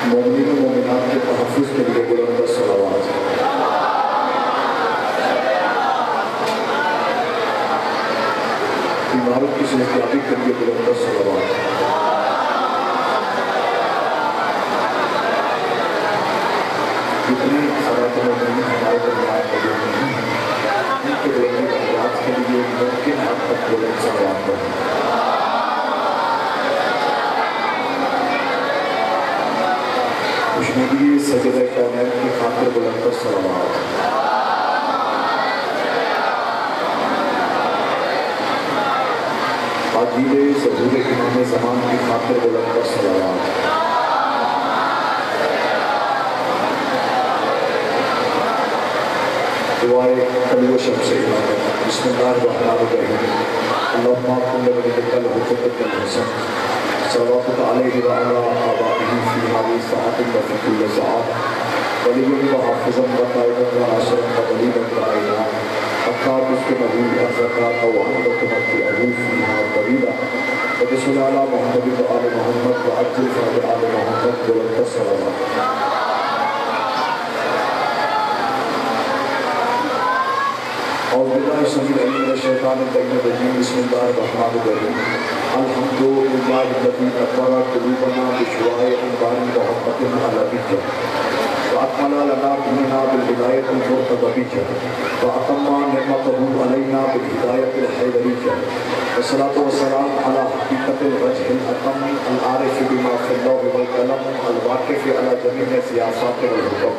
مومنین و مومنات کے تحفظ کے لیے بلند صلوات. بیماروں کی صحتیابی کے لیے بلند صلوات. جتنی خواتین ہمارے درمیان موجود نہیں ہیں ان کے روزی اخراج کے لیے ممکن حد تک بلند صلوات کریں. خوشنودی سجدہ کونین کی خاطر بلند صلوات. عاجل ظہور امام زمان کی خاطر بلند صلوات. دعائے قلب و شب سے عبادت. بسم اللہ الرحمن الرحیم. اللہم کن لولدک الحجۃ الحسن صلوات علیہ وعلی آبائہ فی ہذہ الساعۃ وفی کل ساعۃ ولیًا وحافظا وقائدا وناصرا وظہیرا وعینا حتی تسکنہ الزکاۃ وانت تمتعہ فیہا طویلا وصل علی محمد وآل محمد وعجل فرج آل محمد بلند صلوات. اعوذ باللہ السمیع العلیم من الشیطان الرجیم. بسم اللہ الرحمن الرحیم. الحمد للہ الذی نور قلوبنا بشعاع انوار محبت العلویہ واکمل لنا دیننا بالہدایۃ المرتضیہ واتم نعمتہ علینا بالہدایۃ الحیدریہ والصلاۃ والسلام علی حقیقت الوجہ الاتم العارف بما فی اللوح والقلم الواقف علی جمیع سیاسات والحکم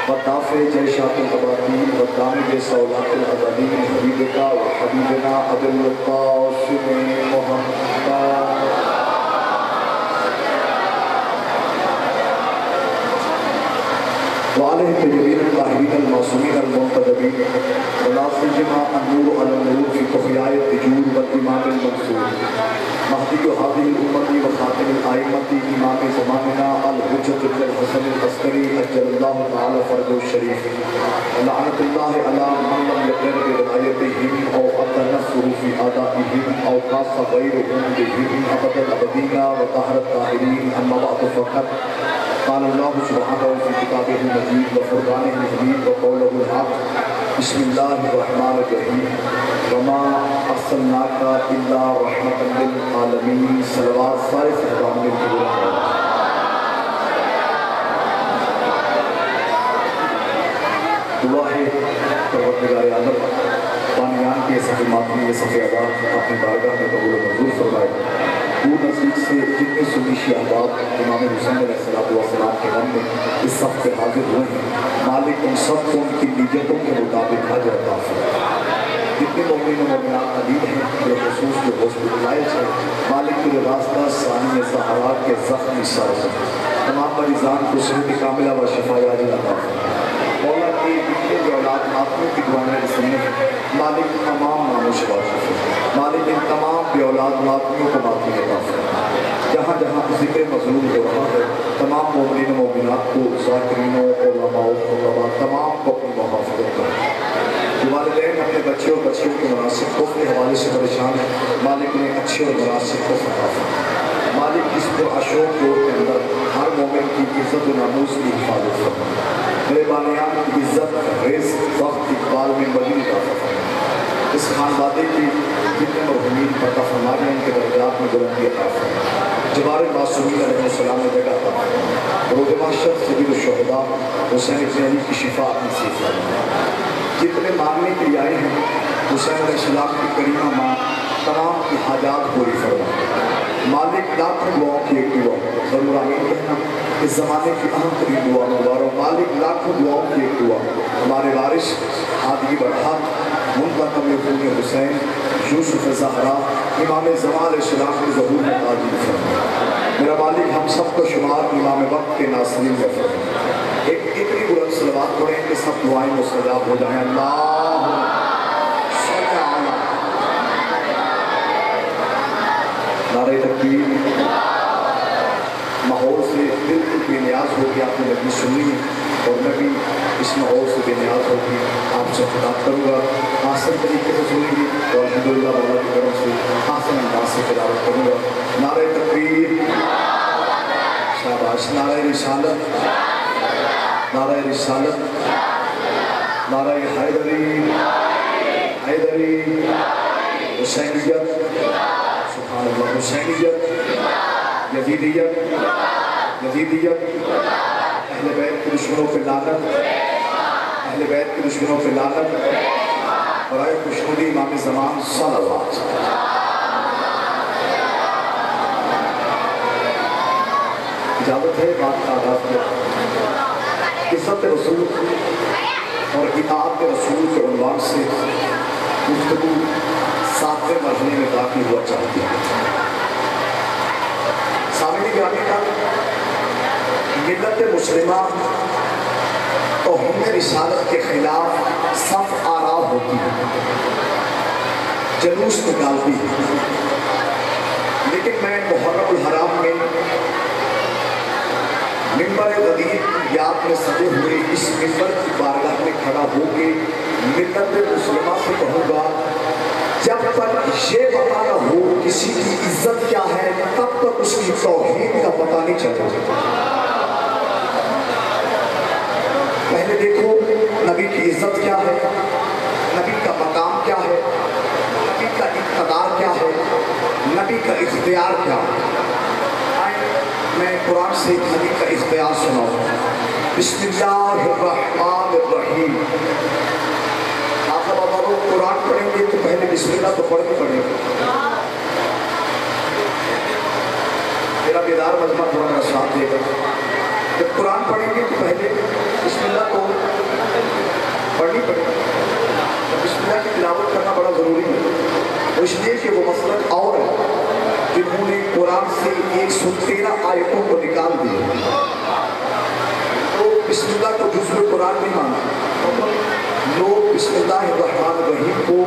والدافع جیشات الابراہیم والدامج سولات الابراہیم حبیبکا وحبیبنا ابو القاسم محمد وعلیہ الطیبین الطاہرین المعصومین المنتجبین ولا سیما النور علی النور فی خفیاء الدجور والامام المنصور مہدی هذه الامة وخاتم الائمة امام زماننا الحجۃ بن الحسن العسکری اجل اللہ تعالی فرجہ الشریف لعنت اللہ علی من لم یقر برعایتہم او ابدى نفسه فی اعدائہم او قاص غیرهم بهم ابد الابدین وطہر الطاہرین. اما بعد فقط قال اللہ سبحانہ فی کتابہ المجید وفرقانہ الحمید وقولہ الحق. بسم اللہ الرحمن الرحیم. وما ارسلناک الا رحمۃ للعالمین. صلوات سارے صحابہ نے بولا. دعا ہے پروردگار عالم بانیان کے صفحے ماتمی یہ صفحے عذاب اپنی بارگاہ میں قبول و منظور فرمائے. دور نزدیک سے جتنے سنی شیعہ احباب امام حسین علیہ السلام کے غم میں اس صف پہ حاضر ہوئے ہیں مالک ان سب کو ان کی نیتوں کے مطابق اجر عطا فرمائے. جتنے مومنین و مومنات علیل ہیں جو خصوص جو ہاسپٹلائز ہیں مالک کے راستہ ثانی زہرا کے زخمی سر سے تمام مریضان کو صحت کاملہ و شفا عاجل عطا فرمائے. مولا کی جتنے جو اولاد ماتموں کی دعائیں رسنت مالک تمام ناموش واقف ہے. مالک ان تمام بے اولاد ماتمیوں کو ماتمی عطا فرمائے. جہاں جہاں ذکر مظلوم ہو رہا ہے تمام مومنین و مومنات کو ذاکرینوں علماء و خطباء تمام کو اپنی محافظت کریں. جو والدین اپنے بچے اور بچیوں کے مناسب کو کے حوالے سے پریشان ہیں مالک نے اچھے اور مناسب کو فتح فرمائے. مالک اس پر اشوک دور کے اندر ہر مومن کی عزت و ناموس کی حفاظت فرمائے. میرے بانیان کی عزت رزق وقت اقبال میں مزید اضافہ فرمائے. اس خانوادے کی جتنے مرحومین پتہ فرما رہے ہیں ان کے درجات میں بلندی عطا فرمائے. جبار معصومین علیہ السلام نے جگہ عطا فرمائے. روز محشر سید الشہداء حسین ابن علی کی شفا نصیب فرمائے. جتنے مانگنے کے لیے آئے ہیں حسین علیہ السلام کی کریمہ ماں تمام کی حاجات پوری فرمائے. مالک لاکھوں دعاؤں کی ایک دعا ضرور آمین کہنا. اس زمانے کی اہم ترین دعا مبارک مالک لاکھوں دعاؤں کی ایک دعا ہمارے وارث ہادی بڑھا منتقم ابن حسین یوسف زہرا امام زمان علیہ السلام کے ظہور میں تعجیل فرمائے. میرا مالک ہم سب کو شمار امام وقت کے ناصرین میں فرمائے. ایک اتنی بلند صلوات پڑھیں کہ سب دعائیں مستجاب ہو جائیں. اللہ نعرہ تکبیر. ماحول سے بالکل بے نیاز ہو گیا آپ نے نبی سنی ہے اور میں بھی اس ماحول سے بے نیاز ہو گئی آپ سے خطاب کروں گا. آسن طریقے سے سنیں گی اور الحمدللہ اللہ کی کرم سے آسن انداز سے تلاوت کروں گا. نعرہ تکبیر. شاباش. کاش نعرہ رسالت، نعرہ رسالت، نعرہ حیدری، حیدری، حسینیت، سبحان اللہ، حسینیت، یزیدیت، یزیدیت، اہل بیت کے دشمنوں پہ لعنت، اہل بیت کے دشمنوں پہ لعنت، برائے خوشنودی امام زمان صلی اللہ علیہ وسلم۔ اجازت ہے بات کا آغاز کیا، عزت رسول اور اطاعت رسول کے عنوان سے گفتگو 7ویں مرحلے میں داخل ہوا چاہتی ہے۔ سامنے گرامی کا ملت مسلمہ توہین رسالت کے خلاف صف آراء ہوتی ہے، جلوس نکالتی ہے، لیکن میں محرم الحرام میں ممبر غدیر کی یاد میں سجے ہوئے اس ممبر کی بارگاہ میں کھڑا ہو کے ملت مسلمہ سے کہوں گا، جب تک یہ پتہ نہ ہو کسی کی عزت کیا ہے تب تک اس کی توہین کا پتہ نہیں چلتا۔ پہلے دیکھو نبی کی عزت کیا ہے، نبی کا مقام کیا ہے، نبی کا اقتدار کیا ہے، نبی کا اختیار کیا ہے۔ میں قرآن سے نبی کا اختیار سناؤں۔ بسم اللہ الرحمن الرحیم۔ آپ لوگ قرآن پڑھیں گے تو پہلے بسم اللہ تو پڑھنی پڑے گی۔ میرا بیدار مجمع تھوڑا میرا ساتھ دے گا۔ جب قرآن پڑھیں گے تو پہلے بسم اللہ کو پڑھنی پڑے گی۔ بسم اللہ کی تلاوت کرنا بڑا ضروری ہے، اس لیے کہ وہ مسلک اور ہے جنہوں نے قرآن سے 113 آیتوں کو نکال دیا۔ تو بسم اللہ کو جزء قرآن نہیں مانتے، لوگ بسم اللہ الرحمن الرحیم کو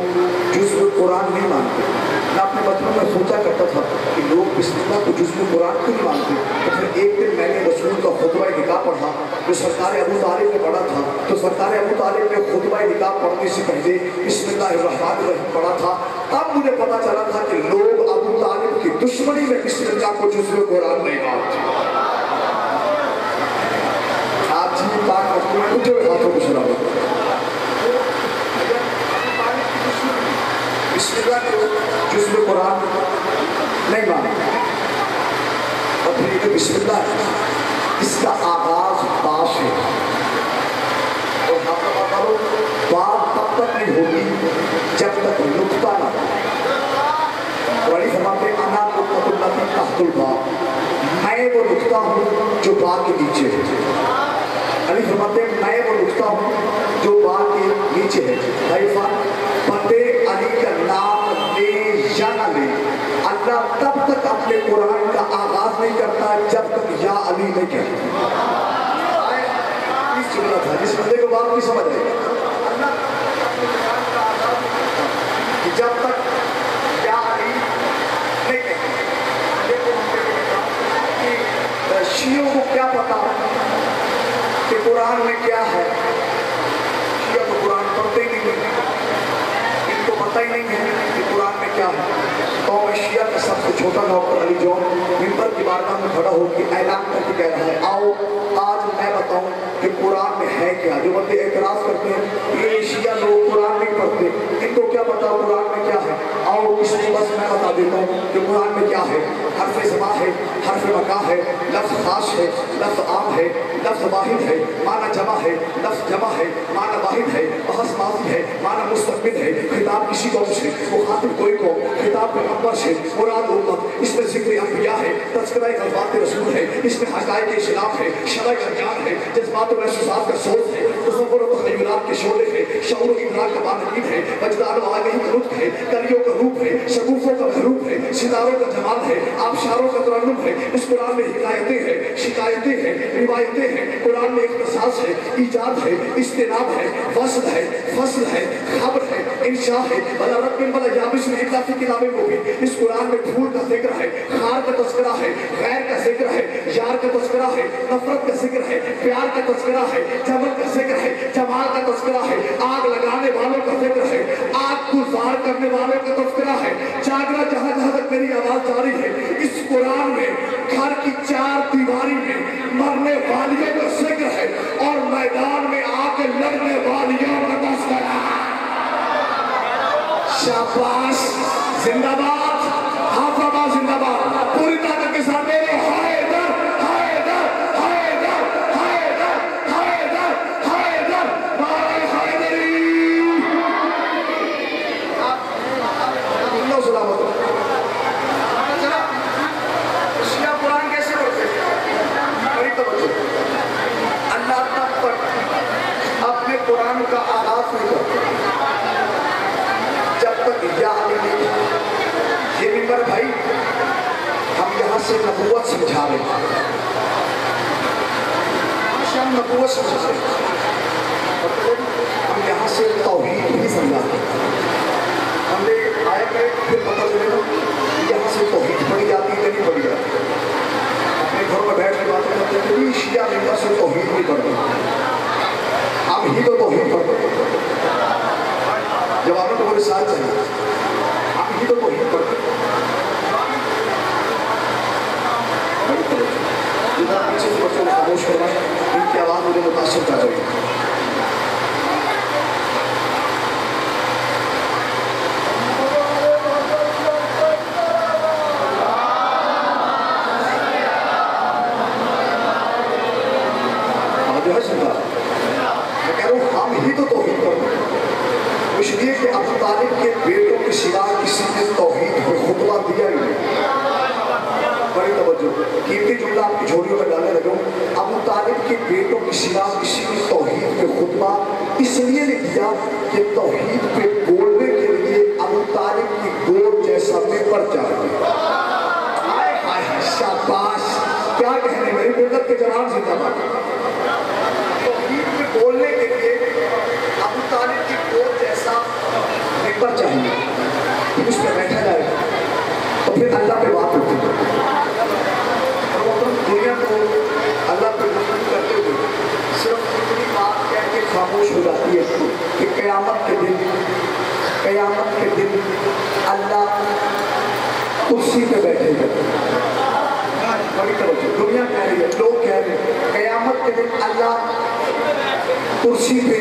جزء قرآن نہیں مانتے۔ میں اپنے بچپن میں سوچا کرتا تھا کہ لوگ بسم اللہ کو جزء قرآن کیوں نہیں مانتے، تو پھر ایک دن میں نے رسول کا خطبہ نکاح پڑھا جو سرکار ابو طالب نے پڑھا تھا، تو سرکار ابو طالب نے خطبہ نکاح پڑھنے سے پہلے بسم اللہ الرحمن الرحیم پڑھا تھا۔ تب مجھے پتا چلا تھا کہ لوگ ابو طالب کی دشمنی میں بسم اللہ کو جزء قرآن نہیں مانتے۔ آپ جی پاک مجھے ہاتھوں کو سنا بسم اللہ کو جزء قرآن نہیں مانتے۔ اور پھر یہ بسم اللہ اس کا آغاز باش ہے، اور ہاتھ کرو بات تب تک نہیں ہوگی جب تک نقطہ نہ ہو۔ ولی فرماتے ہیں انا نقطۃ التی تحت الباب، میں وہ نقطہ ہوں جو باب کے نیچے ہے۔ علی فرماتے ہیں میں وہ نقطہ ہوں جو باب کے نیچے ہے۔ بندے علی کا نام لے یا نہ لے، اللہ تب تک اپنے قرآن کا آغاز نہیں کرتا جب تک یا علی نہیں کہتا۔ اس جملہ تھا جس بندے کو بات نہیں سمجھ آئے گا، اللہ کہ جب تک یا علی نہیں کہتا۔ شیعوں کو کیا پتا کہ قرآن میں کیا ہے؟ شیعہ تو قرآن پڑھتے ہی نہیں، ان کو پتہ ہی نہیں ہے کہ قرآن میں کیا ہے۔ قوم شیعہ کا سب سے چھوٹا نوکر علی جون ممبر کی بارگاہ میں کھڑا ہو کے اعلان کر کے کہہ رہا ہے، آؤ آج میں بتاؤں کہ قرآن میں ہے کیا۔ جو بندے اعتراض کرتے ہیں یہ شیعہ لوگ قرآن نہیں پڑھتے، ان کو کیا پتا قرآن میں کیا ہے، آؤ اس لیے بس میں بتا دیتا ہوں کہ قرآن میں کیا ہے۔ حرف زبا ہے، حرف مقا ہے، لفظ خاص ہے، لفظ عام ہے، لفظ واحد ہے، معنی جمع ہے، لفظ جمع ہے، معنی واحد ہے، بحث ماضی ہے، معنی مستقبل ہے، خطاب کسی قوم سے، مخاطب کوئی قوم، خطاب پیغمبر سے، مراد امت، اس میں ذکر انبیاء ہے، تذکرہ غزوات رسول ہے، اس میں حقائق اسلام ہے، شرع ارجان ہے، جذبات و محسوسات کا سوز ہے، تصور و تخیلات کے شعلے ہے، شعور و ادراک کا بانقید ہے، وجدان و آگہی کا نطق ہے، کلیوں کا روپ ہے، شگوفوں کا محروب ہے، ستاروں کا جمال ہے، آبشاروں کا ترنم ہے۔ اس قرآن میں حکایتیں ہیں، شکایتیں ہیں، روایتیں ہیں، قرآن میں اختصاص ہے، ایجاد ہے، اجتناب ہے، وصل ہے، فصل ہے، خبر ہے، انشاء ہے، بلا رب بلا یابس میں الا فی کتاب مبین۔ اس قرآن میں پھول کا ذکر ہے، خار کا تذکرہ ہے، غیر کا ذکر ہے، یار کا تذکرہ ہے، نفرت کا ذکر ہے، پیار کا تذکرہ ہے، جمل کا ذکر ہے، جمال کا تذکرہ ہے، آگ لگانے والوں کا ذکر ہے، آگ گزار کرنے والوں کا تذکرہ ہے۔ جاگرا جہاں جہاں تک میری آواز جاری ہے، اس قرآن میں گھر کی چار دیواری میں مرنے والیوں کا ذکر ہے اور میدان میں آ کے لڑنے والیوں کا تذکرہ ہے۔ شاباش، زندہ باد، حافظ آباد زندہ باد، پوری طاقت کے ساتھ میرے حیدر حیدر حیدر حیدر حیدر حیدر بھائی حیدری۔ اللہ سلامت۔ شیعہ قرآن کیسے پڑھتے ہیں؟ بڑی توجہ، اللہ تب تک اپنے قرآن کا آغاز نہیں کرتے جب تک یا علی نہیں۔ یہ ممبر بھائی ہم یہاں سے نبوت سمجھا رہے ہیں، ہم نبوت سمجھا رہے ہیں، ہم یہاں سے توحید نہیں سمجھا رہے ہیں۔ ہم نے آئے گئے پھر پتہ چلے گا یہاں سے توحید پڑھی جاتی ہے نہیں پڑھی جاتی ہے۔ اپنے گھر میں بیٹھ کے باتیں کرتے ہیں کہ شیعہ ممبر سے توحید نہیں پڑھتے، ہم ہی تو توحید پڑھتے ہیں۔ جوابوں کو میرے ساتھ چاہیے، ہم ہی تو توحید پڑھتے ہیں۔ جتنا پیچھے سے بچوں کو خاموش کروائیں، ان کی آواز مجھے متاثر کر رہی ہے۔ میں کہہ رہا ہوں ہم ہی تو توحید پڑھتے ہیں، اس لیے کہ ابو طالب کے بیٹوں کے سوا کسی نے توحید پہ خطبہ دیا ہی نہیں۔ بڑی توجہ، قیمتی جملہ آپ کی جھولیوں میں ڈالنے لگا ہوں، ابو طالب کے بیٹوں کے سوا کسی نے توحید پہ خطبہ اس لیے نہیں دیا کہ توحید پہ بولنے کے لیے ابو طالب کی گود جیسا ممبر چاہیے۔ شاباش، کیا کہنے، میری ملت کے جناب زندہ باد۔ توحید پہ بولنے کے لیے ابو طالب کی گود جیسا ممبر چاہیے، اس پہ بیٹھا جائے تو پھر اللہ پہ بات ہوتی ہے۔ دنیا کو اللہ پہ گفتگو کرتے ہوئے صرف اتنی بات کہہ کے خاموش ہو جاتی ہے کہ قیامت کے دن اللہ کرسی پہ بیٹھے گا۔ بڑی توجہ، دنیا کہہ رہی ہے، لوگ کہہ رہے ہیں قیامت کے دن اللہ کرسی پہ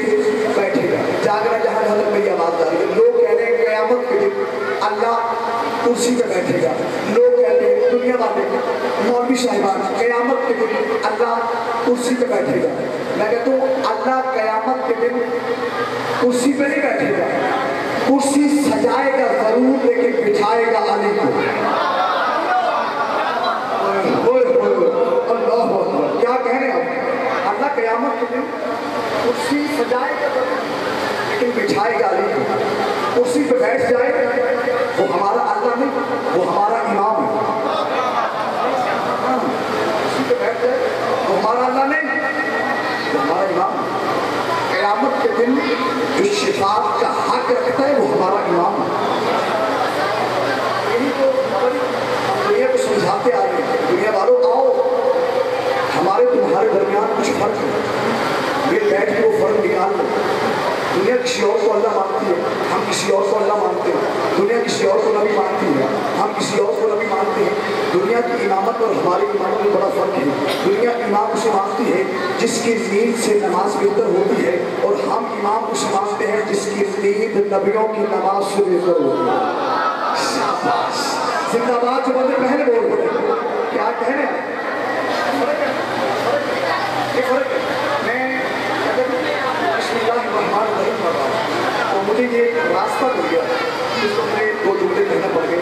بیٹھے گا۔ جاگرہ جہاں حضرت میری آواز آ رہی ہے، لوگ کہہ رہے ہیں قیامت کے دن اللہ کرسی پہ بیٹھے گا۔ لوگ کہتے ہیں دنیا والے مولوی صاحبان قیامت کے دن اللہ کرسی پہ بیٹھے گا۔ میں کہتا ہوں اللہ قیامت کے دن کرسی پہ نہیں بیٹھے گا، کرسی سجائے گا ضرور لیکن بٹھائے گا علی کو۔ اللہ اکبر، کیا کہہ رہے ہیں اللہ قیامت کے دن کرسی سجائے گا لیکن بٹھائے گا علی کو۔ کرسی پہ بیٹھ جائے وہ ہمارا اللہ نہیں، وہ ہمارا امام ہے۔ کرسی پہ بیٹھ جائے وہ ہمارا اللہ نہیں، وہ ہمارا امام ہے۔ قیامت کے دن جو شفاعت کا حق رکھتا ہے وہ ہمارا امام ہے۔ یہی تو ہم دنیا کو سمجھاتے آ رہے ہیں، دنیا والوں آؤ ہمارے تمہارے درمیان کچھ فرق ہے، یہ بیٹھ کے وہ فرق نکال لو۔ دنیا کسی اور کو اللہ مانتی ہے، ہم کسی اور کو اللہ مانتے ہیں۔ دنیا کسی اور کو نبی مانتی ہے، ہم کسی اور کو نبی مانتے ہیں۔ دنیا کی امامت اور ہماری امامت میں بڑا فرق ہے۔ دنیا امام اسے مانتی ہے جس کی نیند سے نماز بہتر ہوتی ہے، اور ہم امام اسے مانتے ہیں جس کی نیند نبیوں کی نماز سے بہتر ہوتی ہے۔ شاباش، زندہ باد جو بندے پہلے بول رہے ہیں، کیا کہہ رہے ہیں؟ یہ فرق ہے۔ میں بسم اللہ الرحمن الرحیم پڑھ رہا ہوں تو مجھے یہ راستہ مل گیا جس کو میں دو جملے کہنا پڑ گئے۔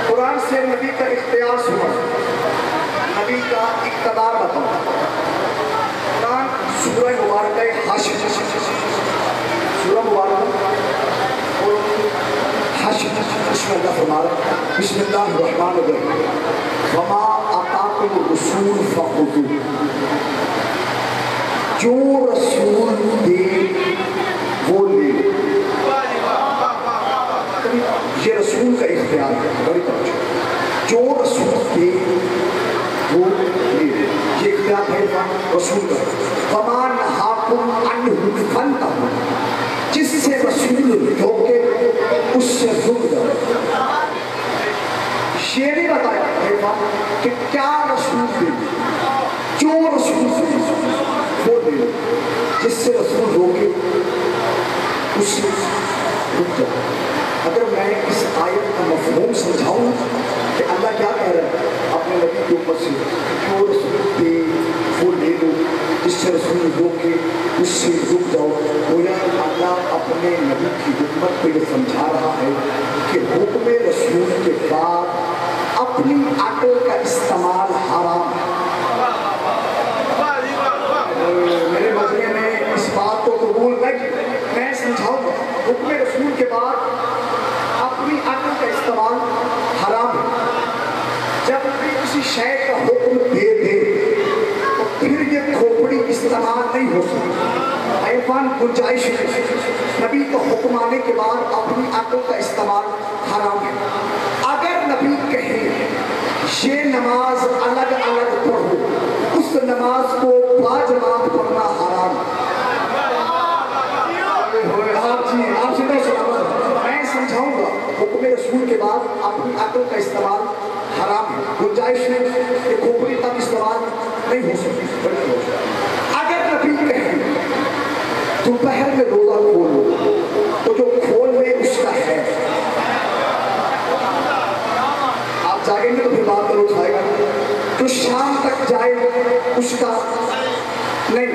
قرآن سے نبی کا اختیار سنا، نبی کا اقتدار بتاؤ۔ قرآن سورہ مبارکہ حشر، سورہ مبارکہ حشر، اس میں اللہ فرما رہا ہے بسم اللہ الرحمن الرحیم وما آتاکم الرسول فخذوہ، جو رسول دے وہ لے۔ یہ رسول کا اختیار ہے، بڑی توجہ، جو رسول دے وہ لے، یہ اختیار ہے رسول کا۔ وما نہاکم عنہ فانتہوا، جس سے رسول روکے اس سے رک جاؤ۔ یہ نہیں بتایا کہ کیا رسول دے جو رسول دے وہ دے جس سے رسول روکے اس سے رک جائے. اگر میں اس آیت کا مفہوم سمجھاؤں کہ اللہ کیا کہہ رہا ہے اپنے نبی کے اوپر سے جو رسول دے وہ لے لو جس سے رسول روکے اس سے رک جاؤ. گویا اللہ اپنے نبی کی حکمت کو یہ سمجھا رہا ہے کہ حکم رسول کے بعد اپنی عقل کا استعمال حرام ہے. میرے مجمع میں اس بات کو قبول نہیں, میں سمجھاؤں گا حکم رسول کے بعد اپنی عقل کا استعمال حرام ہے. جب بھی کسی شے کا حکم دے دے تو پھر یہ کھوپڑی استعمال نہیں ہو سکتی. عرفان گنجائش ہے, نبی کا حکم آنے کے بعد اپنی عقل کا استعمال حرام ہے. اگر نبی کہیں یہ نماز الگ الگ پڑھو, اس نماز کو باجماعت پڑھنا حرام ہے. آپ سے میں سمجھاؤں گا حکم رسول کے بعد اپنی عقل کا استعمال حرام ہے. گنجائش نہیں کہ کھوپڑی تک استعمال نہیں ہو سکتی. اگر نبی کہیں دوپہر میں روزہ کھولو تو جو کھولنے اس کا ہے, آپ جائیں گے تو پھر بات کرو اٹھائے گا, جو شام تک جائے اس کا نہیں.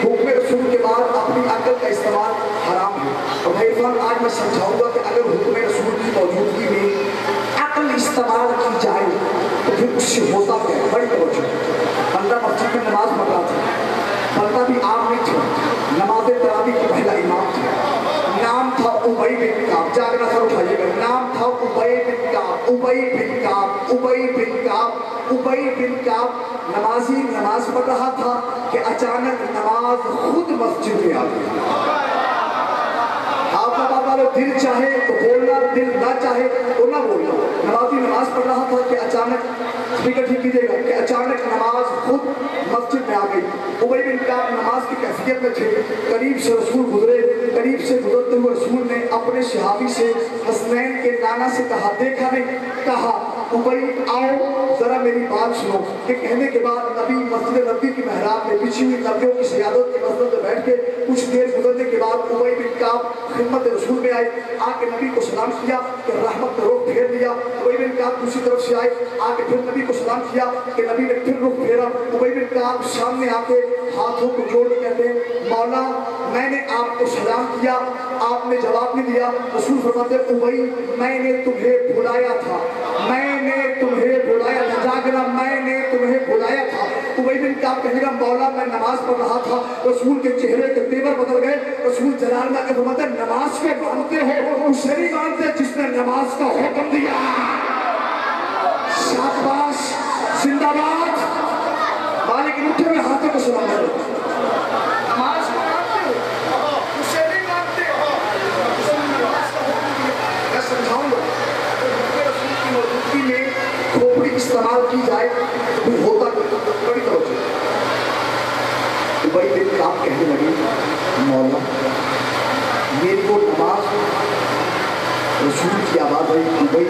حکم رسول کے بعد اپنی عقل کا استعمال حرام ہے. اور بھائی فان آج میں سمجھاؤں گا کہ اگر حکم رسول کی موجودگی میں عقل استعمال کی جائے تو پھر اس سے ہوتا کیا ہے. بڑی توجہ, بندہ مسجد میں نماز پڑھ رہا تھا, بندہ بھی عام نہیں تھا, نماز تراویح کا پہلا امام تھا, نام تھا ابی بن کعب. جاگنا سر اٹھائیے گا, نام تھا ابی بن کعب, ابی بن کعب, ابی بن کعب, ابی بن کعب. نمازی نماز پڑھ رہا تھا کہ اچانک نماز خود مسجد میں آ گئی. آپ کا بابا لو دل چاہے تو بولنا, دل نہ چاہے تو نہ بولنا. نمازی نماز پڑھ رہا تھا کہ اچانک, اسپیکر ٹھیک کیجیے گا, کہ اچانک نماز خود مسجد میں آ گئی. ابی بن کعب نماز کی کیفیت میں تھے, قریب سے رسول گزرے, قریب سے گزرتے ہوئے رسول نے اپنے صحابی سے حسنین کے نانا سے کہا, دیکھا نہیں, کہا ابی آؤ ذرا میری بات سنو. کہ کہنے کے بعد نبی مسجد نبوی کی محراب میں بچھی ہوئی نبیوں کی سیادت کے مسجد میں بیٹھ کے کچھ دیر گزرنے کے بعد ابی بن کعب خدمت رسول میں آئے, آ کے نبی کو سلام کیا کہ رحمت کا رخ پھیر لیا. ابی بن کعب دوسری طرف سے آئے, آ کے پھر نبی کو سلام کیا کہ نبی نے پھر رخ پھیرا. ابی بن کعب سامنے آ کے ہاتھوں کو جوڑ کے کہتے ہیں, مولا میں نے آپ کو سلام کیا, آپ نے جواب نہیں دیا. رسول فرماتے ابی میں نے تمہیں بلایا تھا, میں نے تمہیں بلایا تھا. جاگنا, میں نے تمہیں بلایا تھا. ابی بن کعب کہنے گا مولا میں نماز پڑھ رہا تھا. رسول کے چہرے کے تیور بدل گئے. رسول جلال کے فرماتے نماز پہ مانتے ہو, اسے نہیں مانتے جس نے نماز کا حکم دیا. شاباش, زندہ باد. مالک اٹھے ہوئے ہاتھوں کو سلام کرو. نماز کو مانتے ہو, اسے نہیں مانتے ہو. میں سمجھاؤں گا رسول کی موجودگی میں کھوپڑی استعمال کی جائے تو ہوتا بڑی توجہ. ابی بن کعب کہنے لگے مولا میری وہ نماز, رسول کی آواز آئی ابی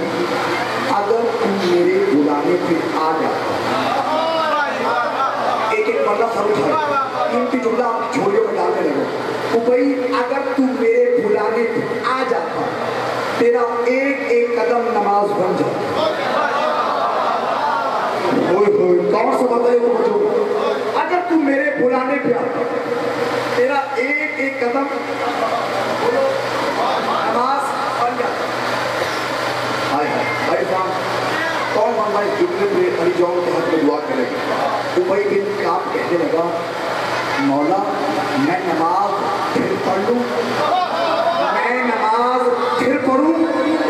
اگر تم میرے بلانے پہ آ جاتا, ایک ایک مرتبہ سر اٹھائے, ان کی جملہ آپ جھولیوں میں ڈالنے لگے. ابی اگر تم میرے بلانے پہ آ جاتا تیرا ایک ایک قدم نماز بن جاتا. کون سا بندہ ہے وہ بچو, اگر تم میرے بلانے پہ آتا تیرا ایک ایک قدم نماز بن جاتا. بھائی صاحب کون بندہ اس جملے پہ علی جان کے حق میں دعا کرے گا. ابی بن کعب کہنے لگا مولا میں نماز پھر پڑھ لوں, میں نماز پھر پڑھوں.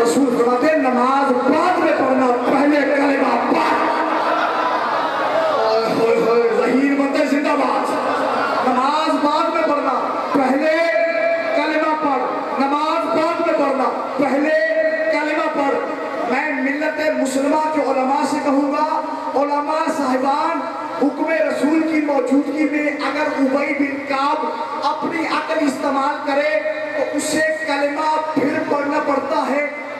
رسول فرماتے نماز بعد میں پڑھنا, پہلے کلمہ پڑھ. ظہیر بندے زندہ باد. نماز بعد میں پڑھنا, پہلے کلمہ پڑھ. نماز بعد میں پڑھنا, پہلے کلمہ پڑھ. میں ملت مسلمہ کے علماء سے کہوں گا, علماء صاحبان حکم رسول کی موجودگی میں اگر ابی بن کعب اپنی عقل استعمال کرے تو اسے کلمہ پھر پڑھنا پڑتا ہے,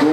2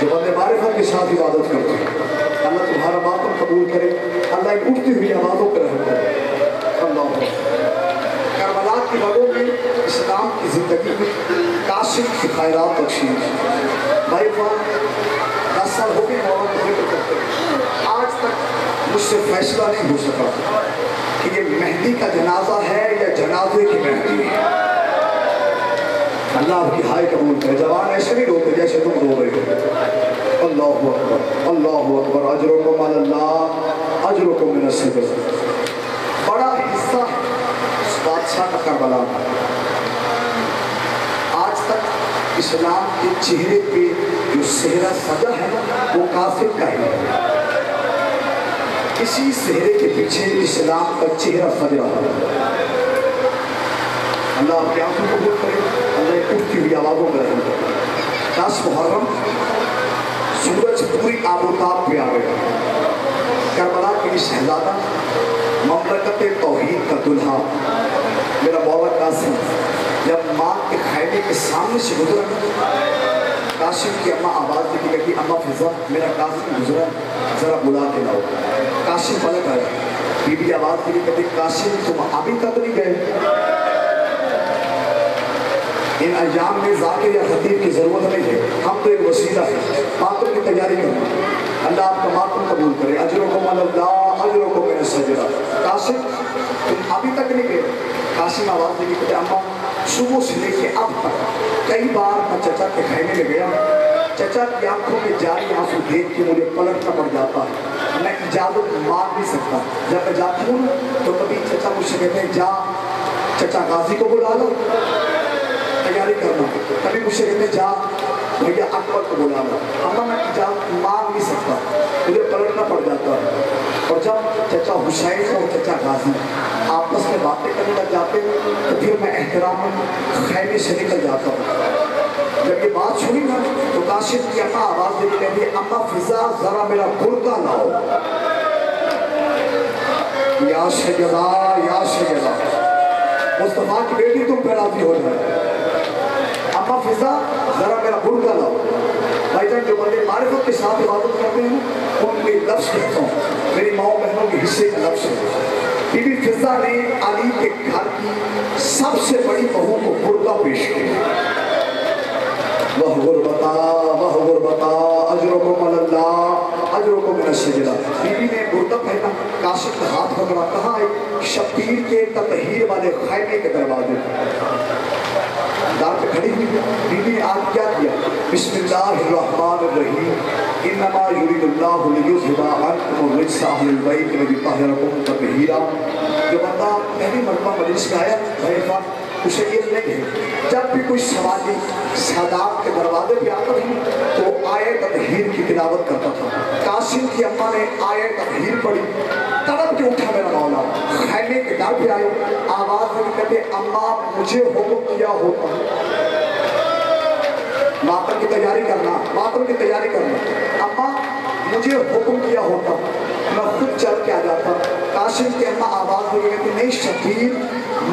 جو بندے معرفت کے ساتھ عبادت کرتے ہیں، اللہ تمہارا ماتم قبول کرے، اللہ ان اٹھتی ہوئی آوازوں پر رحم کرے۔ اللہ کربلا کی رگوں میں اسلام کی زندگی میں کاشف کی خیرات بخشی۔ بھائی فان 10 سال ہو گئے مولا کو ذکر کرتے ہیں، آج تک مجھ سے فیصلہ نہیں ہو سکا کہ یہ مہدی کا جنازہ ہے یا جنازے کی مہدی ہے۔ اللہ آپ کی ہائے قبول کرے۔ جوان ایسے نہیں روتے جیسے تم رو رہے ہو۔ اللہ اکبر، اللہ اکبر، اجرکم علی اللہ، اجرکم من الصبر۔ بڑا حصہ اس بادشاہ کا کربلا کا۔ آج تک اسلام کے چہرے پہ جو صحرا سجا ہے وہ کافر کا ہی ہے۔ اسی صحرے کے پیچھے اسلام کا چہرہ سج رہا ہے۔ اللہ آپ کی آنکھوں کو قبول کرے، اللہ اٹھتی ہوئی آوازوں میں رحم کرے۔ 10 محرم سورج پوری آب و تاب پہ آ گیا۔ کربلا کے یہ شہزادہ مملکت توحید کا دلہا میرا مولا قاسم جب ماں کے خیمے کے سامنے سے گزرا، قاسم کی اماں آواز دی کہ اماں فضا میرا قاسم گزرا، ذرا بلا کے لاؤ۔ قاسم پلٹ آیا، بی بی آواز دی کہ قاسم تم ابھی تک نہیں گئے؟ ان ایام میں ذاکر یا خطیب کی ضرورت نہیں ہے، ہم تو ایک وسیلہ ہے، ماتم کی تیاری کرنا۔ اللہ آپ کا ماتم قبول کرے۔ اجرکم علی اللہ، اجرکم من الصبر۔ قاسم تم ابھی تک نہیں گئے؟ قاسم آواز دی کہ اماں صبح سے لے کے اب تک کئی بار میں چچا کے خیمے میں گیا، چچا کی آنکھوں میں جاری آنسو دیکھ کے مجھے پلٹنا پڑ جاتا ہے، میں اجازت مانگ نہیں سکتا۔ جب میں جاتا ہوں تو کبھی چچا مجھ سے کہتے ہیں جا چچا غازی کو بلا لو، تیاری کرنا۔ کبھی مجھ سے کہتے ہیں جا بھیا اکبر کو بلا لو، اما میں اجازت مانگ نہیں سکتا، مجھے پلٹنا پڑ جاتا ہے۔ اور جب چچا حسین اور چچا غازی آپس میں باتیں کرنے لگ جاتے ہیں تو پھر میں احترام خیمے سے نکل جاتا ہوں۔ جب یہ بات سنی نا تو قاسم کی اماں آواز دے کے کہتی ہے اماں فضا ذرا میرا برقع لاؤ۔ یا شجرا یا شجرا، مصطفیٰ کی بیٹی تم پہ راضی ہو جائے۔ اماں فضا ذرا میرا برقع لاؤ۔ بھائی جان جو بندے معرفت کے ساتھ عبادت کرتے ہیں ان کے لفظ کہتا ہوں، میری ماں بہنوں کے حصے کا لفظ ہے۔ بی بی فضا نے علی کے گھر کی سب سے بڑی بہو کو برقع پیش کیا۔ وہ غربتا اجرکم علی اللہ، اجرکم من الصبر۔ بی بی نے برقع پہنا، قاسم کا ہاتھ پکڑا، کہا شبیر کے تطہیر والے خیمے کے دروازے دار پہ کھڑی ہوئی۔ بی بی نے آج کیا کیا؟ بسم اللہ الرحمن الرحیم، انما یرید اللہ لیذھب عنکم الرجس اہل البیت ویطہرکم تطہیرا۔ جو بندہ پہلی مرتبہ مجلس میں آیا بھائی اسے علم نہیں ہے، جب بھی کوئی سوالی سادات کے دروازے پہ آتا تھا تو آیت تطہیر کی تلاوت کرتا تھا۔ قاسم کی اماں نے آیت تطہیر پڑھی، تڑپ کے اٹھا میرا مولا، خیمے کے در پہ آئے، آواز میں کہتے اماں مجھے حکم کیا ہوتا، ماتم کی تیاری کرنا، ماتم کی تیاری کرنا، اماں مجھے حکم کیا ہوتا میں خود چل کے آ جاتا۔ قاسم کی اماں آواز میں کہتی نہیں شبیر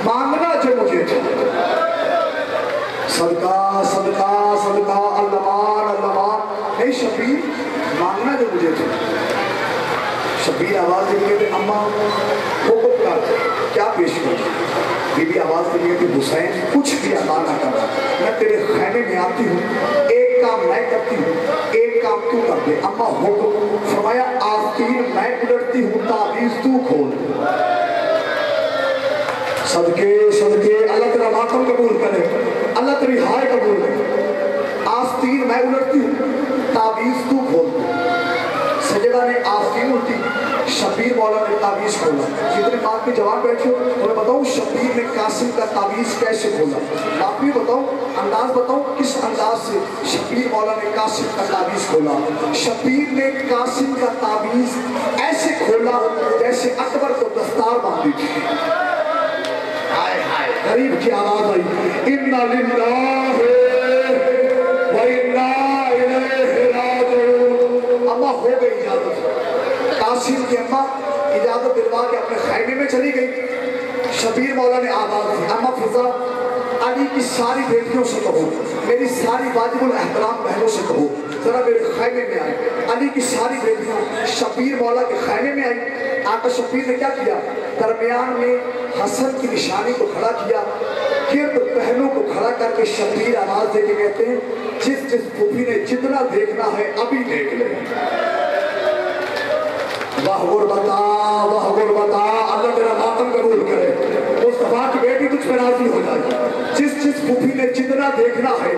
مانگنا جو مجھے چاہیے، صدقہ صدقہ صدقہ اللہمان اللہمان، نہیں شبیر مانگنا جو مجھے چاہیے۔ شبیر آواز دے کہتے اماں حکم کر کیا پیش کرتی؟ بی بی آواز دے کہتے حسین کچھ بھی عطا نہ کر، میں تیرے خیمے میں آتی ہوں، ایک کام میں کرتی ہوں، ایک کام تو کر دے۔ اماں حکم فرمایا آستین میں الٹتی ہوں، تعویذ تو کھول دے۔ صدقے صدقے، اللہ تیرا ماتم قبول کرے، اللہ تیری ہائے قبول کرے۔ آستین میں الٹتی ہوں، تعویذ تو کھول دے۔ سجدہ نے آستین الٹی، شبیر مولا نے تعویذ کھولا۔ جتنے بات میں جواب بیٹھے ہو انہیں بتاؤں شبیر نے قاسم کا تعویذ کیسے کھولا؟ آپ بھی بتاؤں، انداز بتاؤں کس انداز سے شبیر مولا نے قاسم کا تعویذ کھولا؟ شبیر نے قاسم کا تعویذ ایسے کھولا جیسے اکبر کو دستار باندھی تھی۔ غریب کی آواز آئی اِنَّا لِلَّهِ وَإِنَّا إِلَيْهِ رَاجِعُونَ۔ اماں ہو گئی اجازت، قاسم کی اماں اجازت دلوا کے اپنے خیمے میں چلی گئی۔ شبیر مولا نے آواز دی اماں فضا علی کی ساری بیٹیوں سے کہو، میری ساری واجب الاحترام بہنوں سے کہو ذرا میرے خیمے میں آئے. علی کی ساری بیٹیاں شبیر مولا کے خیمے میں آئی. آقا شبیر نے کیا کیا؟ درمیان میں حسن کی نشانی کو کھڑا کیا, گرد پہلو کو کھڑا کر کے شبیر آواز دے کے کہتے ہیں جس جس پھوپھی نے جتنا دیکھنا ہے ابھی دیکھ لے. واہ غربتا, واہ غربتا, اللہ تیرا ماتم قبول کرے. مصطفیٰ کی بیٹی تجھ پہ راضی ہو جائے. جس جس پھوپھی نے جتنا دیکھنا ہے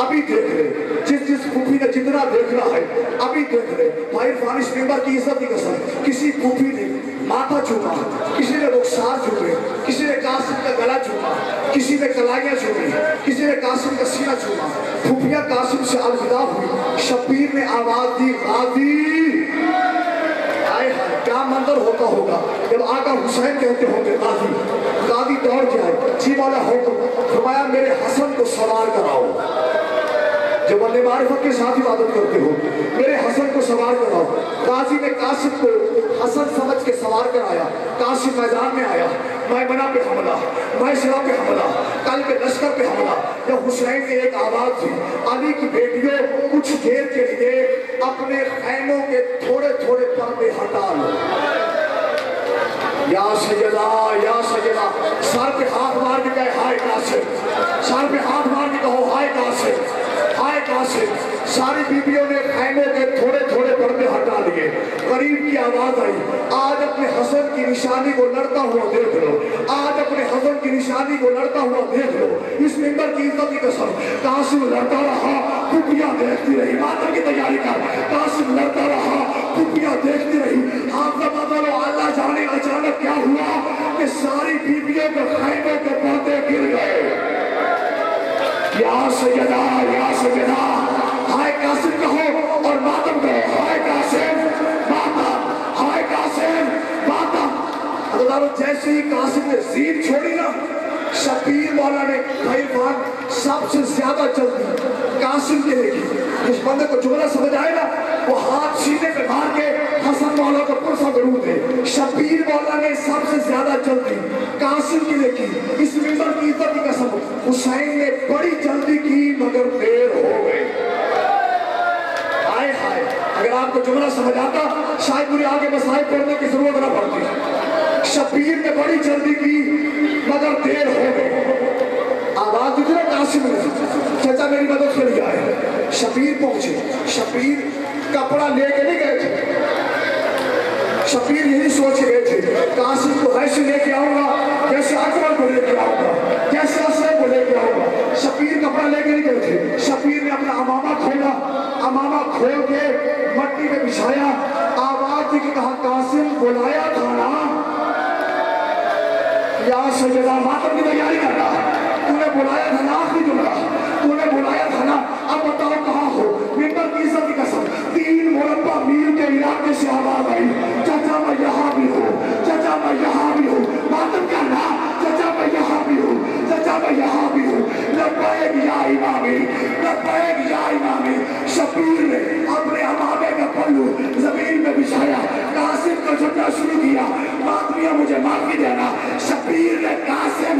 ابھی دیکھ لے. جس جس پھوپھی نے جتنا دیکھنا ہے ابھی دیکھ لے. بھائی عرفان اس ممبر کی عزت کی قسم, کسی پھوپھی نے ماتھا چوما, کسی نے رخسار چومے, کسی نے قاسم کا گلا چوما, کسی نے کلائیاں چومی, کسی نے قاسم کا سینہ چوما. پھوپھیاں قاسم سے الوداع ہوئی. شبیر نے آواز دی غازی. کیا منظر ہوتا ہوگا جب آقا حسین کہتے ہوں گے غازی. غازی دوڑ جائے, جی مولا حکم فرمایا میرے حسن کو سوار کراؤ. جب بندے معرفت کے ساتھ عبادت کرتے ہو میرے حسن کو سوار کراؤ. غازی نے قاسم کو حسن سمجھ کے سوار کرایا. قاسم میدان میں آیا, میمنہ پہ حملہ, میسرہ پہ حملہ, قلب لشکر پہ حملہ. جب حسین نے ایک آواز دی علی کی بیٹیوں کچھ دیر کے لیے اپنے خیموں کے تھوڑے تھوڑے پردے ہٹا لو. یا سیدہ, یا سیدہ, سر پہ ہاتھ مار کے کہے ہائے قاسم. سر پہ ہاتھ مار کے کہو ہائے قاسم, ہائے قاسم. ساری بیویوں نے خیموں کے تھوڑے تھوڑے پردے ہٹا لیے. غریب کی آواز آئی, آج اپنے حسن کی نشانی کو لڑتا ہوا دیکھ لو. آج اپنے حسن کی نشانی کو لڑتا ہوا دیکھ لو. اس ممبر کی عزت کی قسم قاسم لڑتا رہا, پھوپھیاں دیکھتی رہی. ماتم کی تیاری کر. قاسم لڑتا رہا, پھوپھیاں دیکھتی رہی. حافظہ بدلو, اللہ جانے اچانک کیا ہوا کہ ساری بیویوں کے خیموں کے پردے گر گئے. یا سیدہ, یا سیدہ, ہائے قاسم کہو اور ماتم کہو. ہائے قاسم ماتم, ہائے قاسم ماتم. حضرت جیسے ہی قاسم نے زیر چھوڑی نا, شبیر مولا نے بھائی فان سب سے زیادہ جلدی قاسم کے لے کی. جس بندے کو جملہ سمجھ آئے نا وہ ہاتھ سینے پہ مار کے حسن مولا کو پرسا درود دے. شبیر مولا نے سب سے زیادہ جلدی قاسم کے لے کی. اس ممبر کی عزت کی قسم حسین نے بڑی جلدی کی مگر دیر ہو گئی. ہائے ہائے, اگر آپ کو جملہ سمجھ آتا شاید مجھے آگے مسائل پڑھنے کی ضرورت نہ پڑتی. شبیر نے بڑی جلدی کی مگر دیر ہو گئی. آواز اتنا قاسم نے چچا میری مدد کے لیے آئے. شبیر پہنچے. شبیر کپڑا لے کے نہیں گئے تھے. شبیر یہی سوچ گئے تھے قاسم کو ایسے لے کے آؤں گا جیسے اکبر کو لے کے آؤں گا, جیسے اسلم کو لے کے آؤں گا. شبیر کپڑا لے کے نہیں گئے تھے. شبیر نے اپنا امامہ کھولا, امامہ کھول کے مٹی میں بچھایا. آواز دی کہ کہا قاسم بلایا تھا نا. یا سیدہ, ماتم کی تیاری کر رہا ہے. تو نے بلایا تھا نا, آخری جملہ تو نے بلایا تھا نا. اب بتاؤ کہاں ہو. ممبر کی عزت کی قسم 3 مربع میل کے علاقے سے آواز آئی, چچا میں یہاں بھی ہوں, چچا میں یہاں بھی ہوں. ماتم کرنا, چچا میں یہاں بھی ہوں, چچا میں یہاں بھی ہوں. لبیک یا امامی, لبیک یا امامی. شبیر نے اپنے امامے کا پلو زمین میں بچھایا, قاسم کو جھٹنا شروع کیا. ماتمیہ مجھے معافی دینا. شبیر نے قاسم